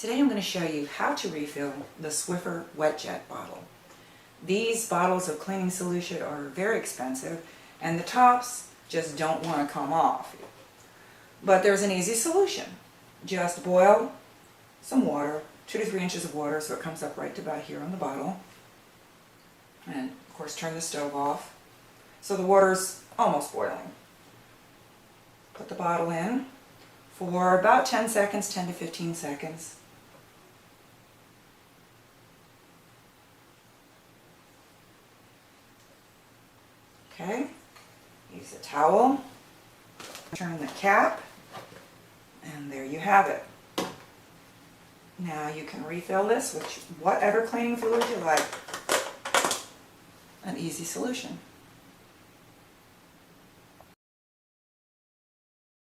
Today I'm going to show you how to refill the Swiffer WetJet bottle. These bottles of cleaning solution are very expensive and the tops just don't want to come off. But there's an easy solution. Just boil some water, 2 to 3 inches of water, so it comes up right to about here on the bottle. And of course turn the stove off so the water's almost boiling. Put the bottle in for about 10 seconds, 10 to 15 seconds. Okay, use a towel, turn the cap, and there you have it. Now you can refill this with whatever cleaning fluid you like. An easy solution.